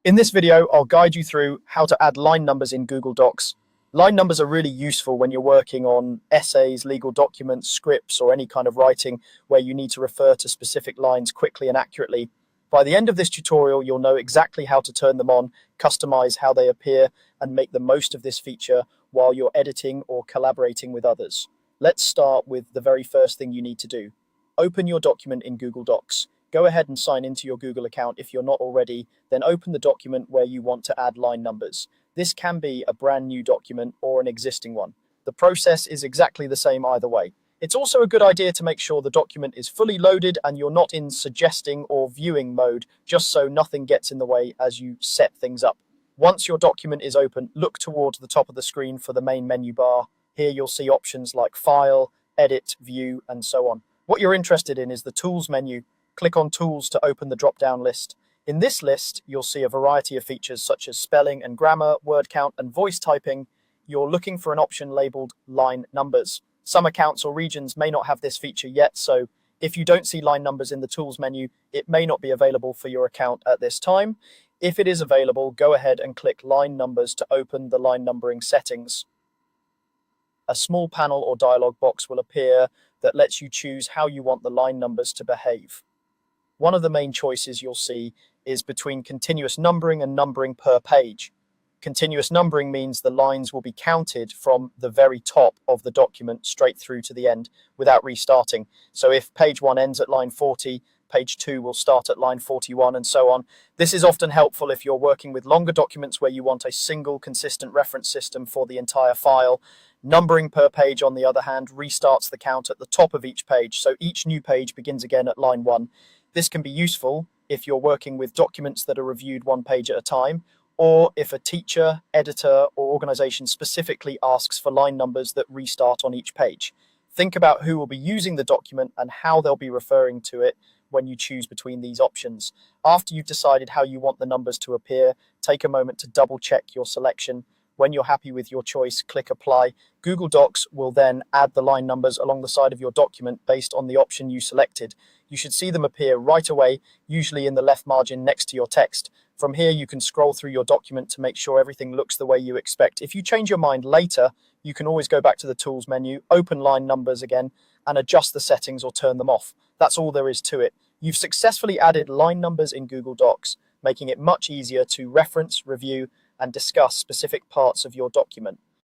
In this video, I'll guide you through how to add line numbers in Google Docs. Line numbers are really useful when you're working on essays, legal documents, scripts, or any kind of writing where you need to refer to specific lines quickly and accurately. By the end of this tutorial, you'll know exactly how to turn them on, customize how they appear, and make the most of this feature while you're editing or collaborating with others. Let's start with the very first thing you need to do. Open your document in Google Docs. Go ahead and sign into your Google account if you're not already, then open the document where you want to add line numbers. This can be a brand new document or an existing one. The process is exactly the same either way. It's also a good idea to make sure the document is fully loaded and you're not in suggesting or viewing mode, just so nothing gets in the way as you set things up. Once your document is open, look towards the top of the screen for the main menu bar. Here you'll see options like File, Edit, View, and so on. What you're interested in is the Tools menu. Click on Tools to open the drop-down list. In this list, you'll see a variety of features such as spelling and grammar, word count, and voice typing. You're looking for an option labeled Line Numbers. Some accounts or regions may not have this feature yet, so if you don't see line numbers in the Tools menu, it may not be available for your account at this time. If it is available, go ahead and click Line Numbers to open the line numbering settings. A small panel or dialog box will appear that lets you choose how you want the line numbers to behave. One of the main choices you'll see is between continuous numbering and numbering per page. Continuous numbering means the lines will be counted from the very top of the document straight through to the end without restarting. So if page 1 ends at line 40, page 2 will start at line 41 and so on. This is often helpful if you're working with longer documents where you want a single consistent reference system for the entire file. Numbering per page, on the other hand, restarts the count at the top of each page, so each new page begins again at line 1. This can be useful if you're working with documents that are reviewed one page at a time, or if a teacher, editor, or organization specifically asks for line numbers that restart on each page. Think about who will be using the document and how they'll be referring to it when you choose between these options. After you've decided how you want the numbers to appear, take a moment to double check your selection. When you're happy with your choice, click Apply. Google Docs will then add the line numbers along the side of your document based on the option you selected. You should see them appear right away, usually in the left margin next to your text. From here, you can scroll through your document to make sure everything looks the way you expect. If you change your mind later, you can always go back to the Tools menu, open line numbers again, and adjust the settings or turn them off. That's all there is to it. You've successfully added line numbers in Google Docs, making it much easier to reference, review, and discuss specific parts of your document.